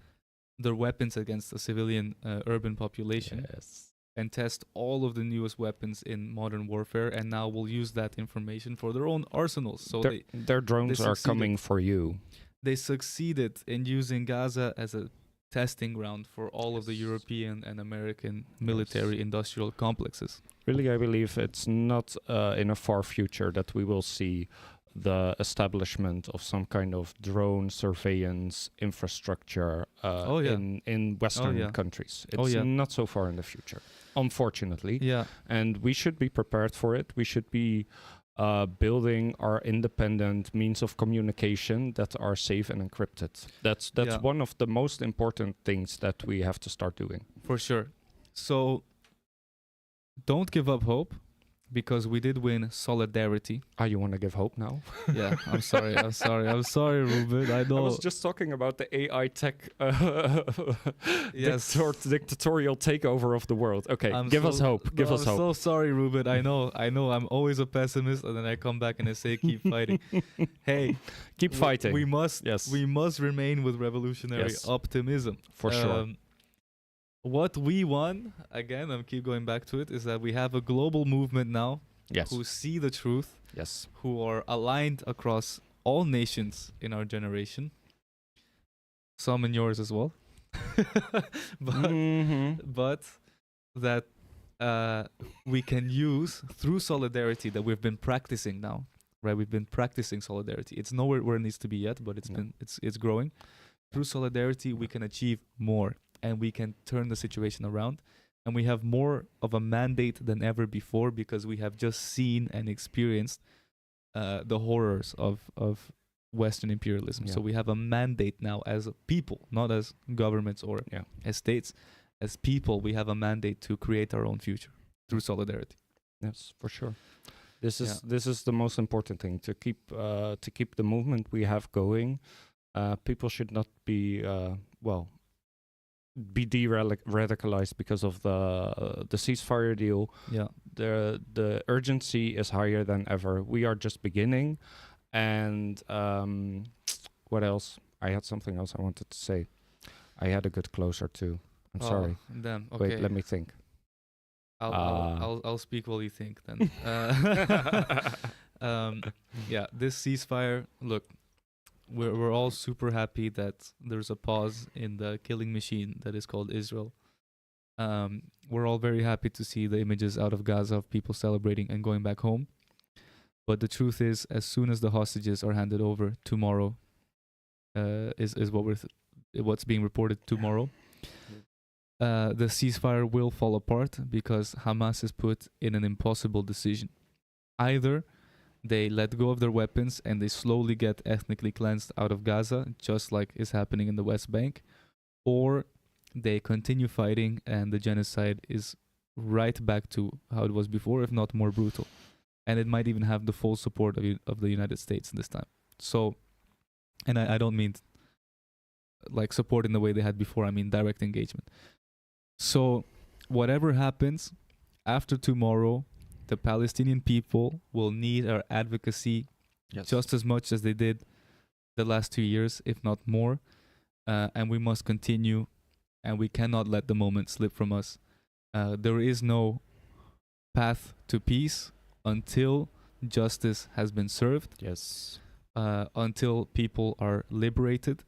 A: their weapons against the civilian urban population
B: Yes.
A: and test all of the newest weapons in modern warfare, and now will use that information for their own arsenals. So
B: Their drones are
A: succeeded.
B: coming for you.
A: they succeeded in using Gaza as a testing ground for all of the
B: Yes.
A: European and American military industrial complexes.
B: Really, I believe it's not in a far future that we will see the establishment of some kind of drone surveillance infrastructure in Western countries. It's not so far in the future, unfortunately.
A: Yeah.
B: And we should be prepared for it. We should be building our independent means of communication that are safe and encrypted. That's one of the most important things that we have to start doing.
A: For sure. So don't give up hope, because we did win solidarity.
B: You want to give hope now?
A: Yeah, I'm sorry, Ruben. I know.
B: I was just talking about the AI tech
A: Yes.
B: dictatorial takeover of the world. Okay, give us hope. Give us
A: I'm
B: hope.
A: so sorry, Ruben. I know. I'm always a pessimist, and then I come back and I say, keep fighting. Hey,
B: keep fighting.
A: We must.
B: Yes.
A: We must remain with revolutionary optimism.
B: For sure.
A: What we won, again, I keep going back to it, is that we have a global movement now
B: Yes.
A: who see the truth,
B: Yes.
A: who are aligned across all nations in our generation, some in yours as well, but that we can use through solidarity that we've been practicing now, right? We've been practicing solidarity. It's nowhere where it needs to be yet, but it's growing. Through solidarity, we can achieve more, and we can turn the situation around. And we have more of a mandate than ever before, because we have just seen and experienced the horrors of Western imperialism.
B: Yeah.
A: So we have a mandate now as a people, not as governments or as states. As people, we have a mandate to create our own future through solidarity.
B: Yes, for sure. This is the most important thing, to keep the movement we have going. People should not be de-radicalized because of the ceasefire deal.
A: Yeah.
B: The urgency is higher than ever. We are just beginning. And what else? I had something else I wanted to say. I had a good closer too. I'm sorry.
A: Damn. Okay.
B: Wait, let me think.
A: I'll speak while you think then. This ceasefire. Look, we're all super happy that there's a pause in the killing machine that is called Israel. We're all very happy to see the images out of Gaza of people celebrating and going back home. But the truth is, as soon as the hostages are handed over tomorrow, is what's being reported tomorrow. The ceasefire will fall apart because Hamas is put in an impossible decision. Either they let go of their weapons and they slowly get ethnically cleansed out of Gaza, just like is happening in the West Bank, or they continue fighting and the genocide is right back to how it was before, if not more brutal. And it might even have the full support of the United States this time. So, and I don't mean like support in the way they had before. I mean, direct engagement. So whatever happens after tomorrow, the Palestinian people will need our advocacy just as much as they did the last 2 years, if not more. And we must continue, and we cannot let the moment slip from us. There is no path to peace until justice has been served.
B: Yes.
A: Until people are liberated.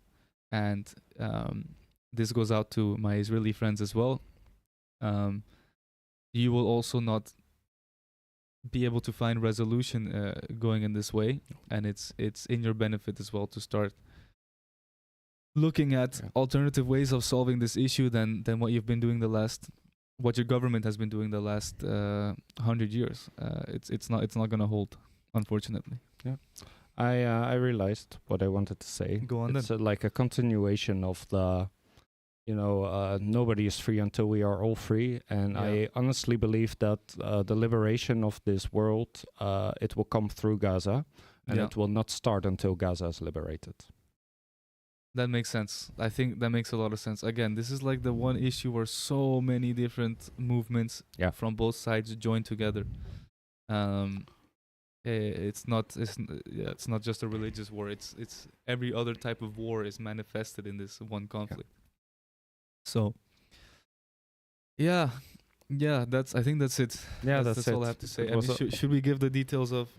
A: And this goes out to my Israeli friends as well. You will also not be able to find resolution going in this way, and it's in your benefit as well to start looking at alternative ways of solving this issue than what you've been doing what your government has been doing the last 100 years. It's not gonna hold, unfortunately.
B: Yeah. I realized what I wanted to say.
A: Go on.
B: It's like a continuation of the, nobody is free until we are all free. And I honestly believe that the liberation of this world, it will come through Gaza, and it will not start until Gaza is liberated.
A: That makes sense. I think that makes a lot of sense. Again, this is like the one issue where so many different movements from both sides join together. It's not just a religious war. It's every other type of war is manifested in this one conflict. So I think that's it. That's
B: it.
A: all I have to say. I mean, should we give the details of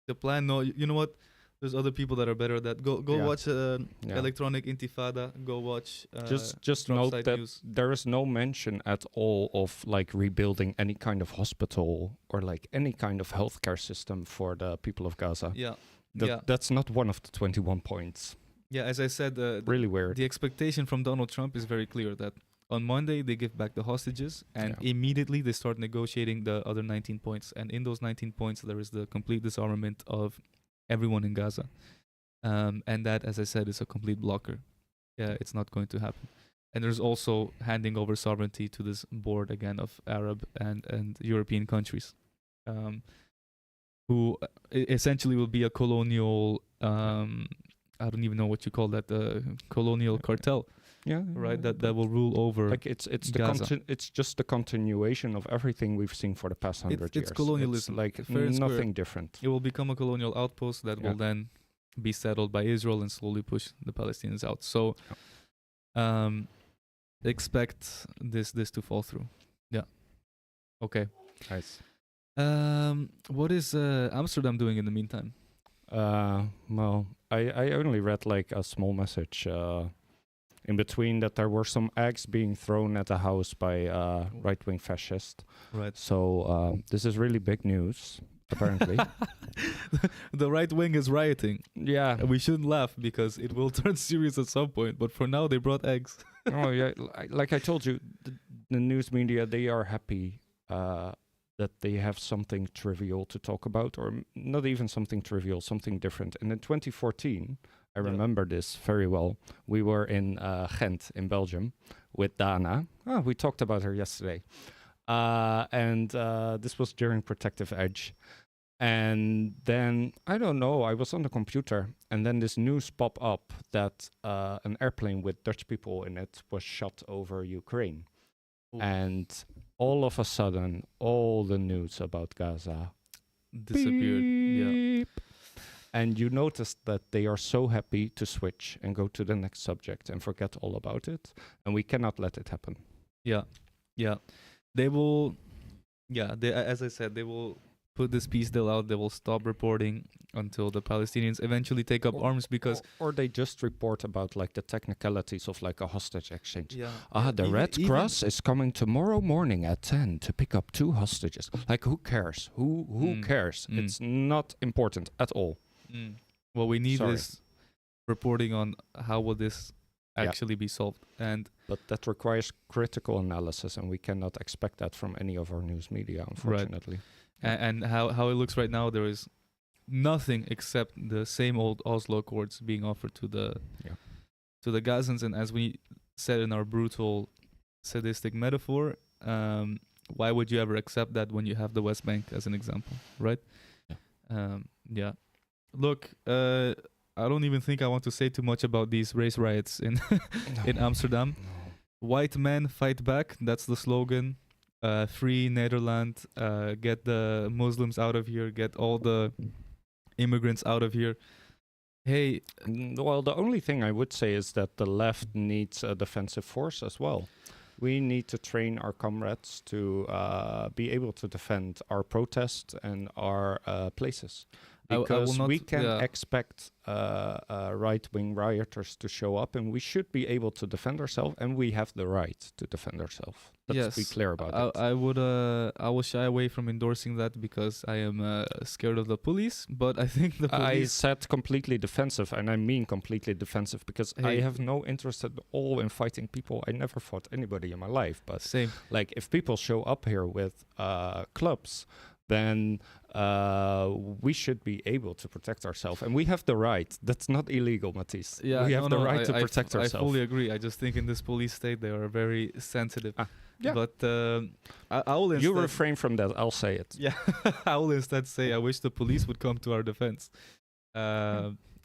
A: the plan? No, you know what? There's other people that are better at that. Go watch Electronic Intifada. Go watch.
B: Just note that news. There is no mention at all of like rebuilding any kind of hospital or like any kind of healthcare system for the people of Gaza. That's not one of the 21 points. Yeah, as I said, really weird. The expectation from Donald Trump is very clear that on Monday they give back the hostages, and immediately they start negotiating the other 19 points. And in those 19 points, there is the complete disarmament of everyone in Gaza. And that, as I said, is a complete blocker. Yeah, it's not going to happen. And there's also handing over sovereignty to this board again of Arab and European countries, who essentially will be a colonial, I don't even know what you call that, colonial cartel. Right, that will rule over. Like it's it's just the continuation of everything we've seen for the past 100 years. It's colonialism. It's like nothing different. It will become a colonial outpost that will then be settled by Israel and slowly push the Palestinians out. So, expect this to fall through. Yeah. Okay. Nice. What is Amsterdam doing in the meantime? Well, I only read like a small message. In between that, there were some eggs being thrown at a house by right-wing fascists. Right. So this is really big news, apparently. The right wing is rioting. Yeah. And we shouldn't laugh because it will turn serious at some point. But for now, they brought eggs. Oh yeah, like I told you, the news media, they are happy that they have something trivial to talk about, or not even something trivial, something different. And in 2014. I remember this very well. We were in Ghent in Belgium with Dana. We talked about her yesterday. And this was during Protective Edge. And then, I don't know, I was on the computer and then this news popped up that an airplane with Dutch people in it was shot over Ukraine. Ooh. And all of a sudden, all the news about Gaza disappeared. Beep. Yeah. And you noticed that they are so happy to switch and go to the next subject and forget all about it. And we cannot let it happen. Yeah. They will, as I said, they will put this peace deal out. They will stop reporting until the Palestinians eventually take up arms because... Or they just report about like the technicalities of like a hostage exchange. Yeah. The Red Cross is coming tomorrow morning at 10 to pick up 2 hostages. Like who cares? Who cares? It's not important at all. What we need is reporting on how will this actually be solved, but that requires critical analysis, and we cannot expect that from any of our news media, unfortunately. Right. And how it looks right now, there is nothing except the same old Oslo Accords being offered to the Gazans, and as we said in our brutal, sadistic metaphor, why would you ever accept that when you have the West Bank as an example, right? Yeah. Look, I
A: I don't even think I want to say too much about these race riots in in Amsterdam. White men fight back. That's the slogan. Free Nederland. Get the Muslims out of here. Get all the immigrants out of here. Hey,
B: Well, the only thing I would say is that the left needs a defensive force as well. We need to train our comrades to be able to defend our protest and our places.
A: I will
B: Because
A: not-
B: we can
A: yeah.
B: expect right-wing rioters to show up, and we should be able to defend ourselves, and we have the right to defend ourselves. Let's be
A: Yes,
B: clear about it.
A: I will shy away from endorsing that because I am scared of the police. But I think the
B: I
A: police.
B: said completely defensive, and I mean completely defensive, because I
A: Hey.
B: have no interest at all in fighting people. I never fought anybody in my life, but
A: Same.
B: like if people show up here with clubs, then we should be able to protect ourselves, and we have the right. That's not illegal, Matisse.
A: Yeah,
B: we have the right to
A: I
B: protect
A: I
B: ourselves.
A: fully agree. I just think in this police state they are very sensitive.
B: Yeah.
A: But I will instead.
B: You refrain from that. I'll say it.
A: Yeah, I will instead say I wish the police would come to our defense.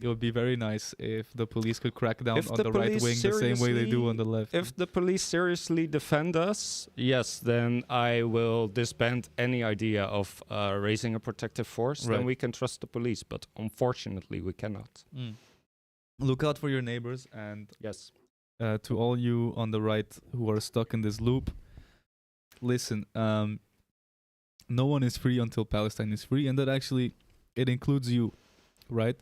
A: It would be very nice if the police could crack down
B: If
A: on
B: the
A: the right
B: police
A: wing the same way they do on the left.
B: If the police seriously defend us, yes, then I will disband any idea of raising a protective force.
A: Right.
B: Then we can trust the police, but unfortunately, we cannot.
A: Look out for your neighbors, and
B: Yes.
A: to all you on the right who are stuck in this loop, listen. No one is free until Palestine is free, and that actually it includes you, right?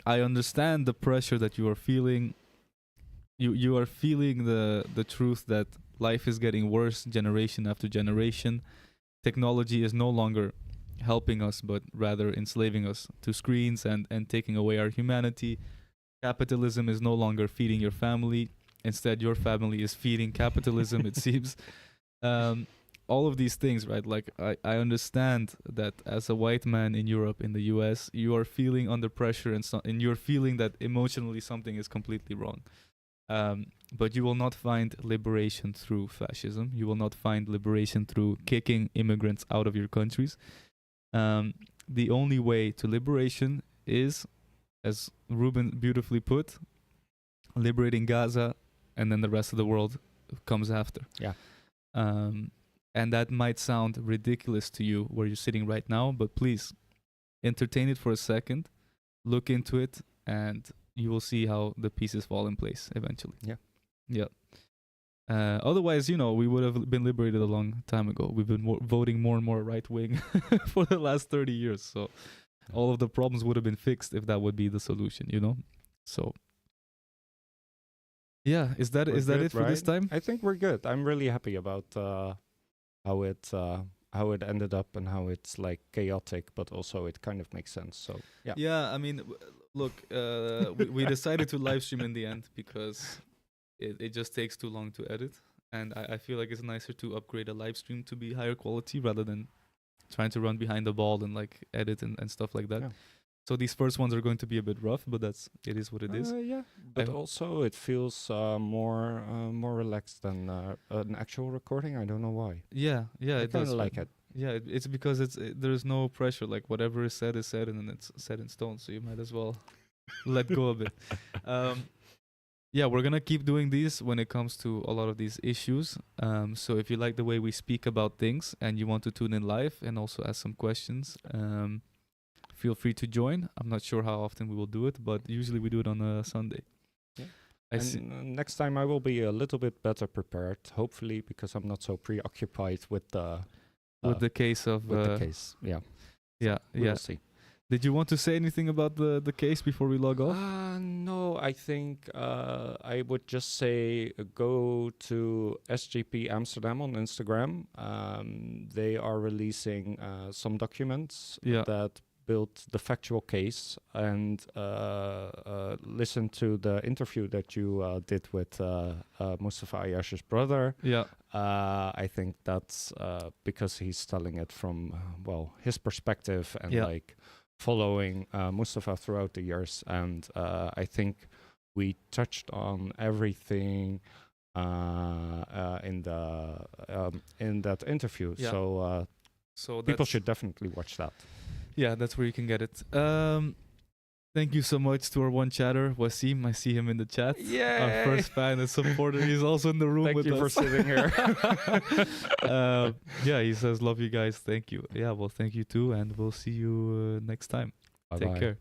A: I understand the pressure that you are feeling. You are feeling the truth that life is getting worse generation after generation. Technology is no longer helping us, but rather enslaving us to screens and taking away our humanity. Capitalism is no longer feeding your family. Instead, your family is feeding capitalism, it seems. All of these things, right? Like, I understand that as a white man in Europe, in the US, you are feeling under pressure and you're feeling that emotionally something is completely wrong. But you will not find liberation through fascism. You will not find liberation through kicking immigrants out of your countries. The only way to liberation is, as Ruben beautifully put, liberating Gaza, and then the rest of the world comes after.
B: Yeah.
A: And that might sound ridiculous to you where you're sitting right now, but please entertain it for a second, look into it, and you will see how the pieces fall in place eventually. Yeah. Otherwise, we would have been liberated a long time ago. We've been voting more and more right wing for the last 30 years. So all of the problems would have been fixed if that would be the solution, So yeah, is that
B: We're good,
A: it for this
B: right?
A: time?
B: I think we're good. I'm really happy about how it ended up and how it's like chaotic, but also it kind of makes sense. So yeah.
A: Yeah, I mean, look, we decided to live stream in the end because it just takes too long to edit, and I feel like it's nicer to upgrade a live stream to be higher quality rather than trying to run behind the ball and like edit and stuff like that.
B: Yeah.
A: So these first ones are going to be a bit rough, but it is what it is.
B: Yeah, but also it feels more relaxed than an actual recording. I don't know why.
A: Yeah,
B: I
A: it
B: kind
A: does.
B: of like it.
A: Yeah, it's because there's no pressure. Like whatever is said, and then it's set in stone. So you might as well let go of it. Yeah, we're gonna keep doing these when it comes to a lot of these issues. So if you like the way we speak about things and you want to tune in live and also ask some questions, feel free to join. I'm not sure how often we will do it, but usually we do it on a Sunday.
B: Yeah. Next time I will be a little bit better prepared, hopefully, because I'm not so preoccupied with the
A: case of
B: the case. Yeah.
A: We'll
B: see.
A: Did you want to say anything about the case before we log off?
B: No, I think I would just say go to SGP Amsterdam on Instagram. They are releasing some documents that build the factual case, and listen to the interview that you did with Mustafa Ayash's brother.
A: Yeah.
B: I think that's because he's telling it from his perspective and like following Mustafa throughout the years, and I think we touched on everything in that interview.
A: Yeah.
B: So people should definitely watch that.
A: Yeah, that's where you can get it. Thank you so much to our one chatter, Wasim. I see him in the chat. Our
B: Yay!
A: first fan and supporter. He's also in the room
B: Thank
A: with
B: you
A: us.
B: for sitting here.
A: Yeah, he says, love you guys. Thank you. Yeah, well, thank you too. And we'll see you next time. Take
B: Bye-bye.
A: care.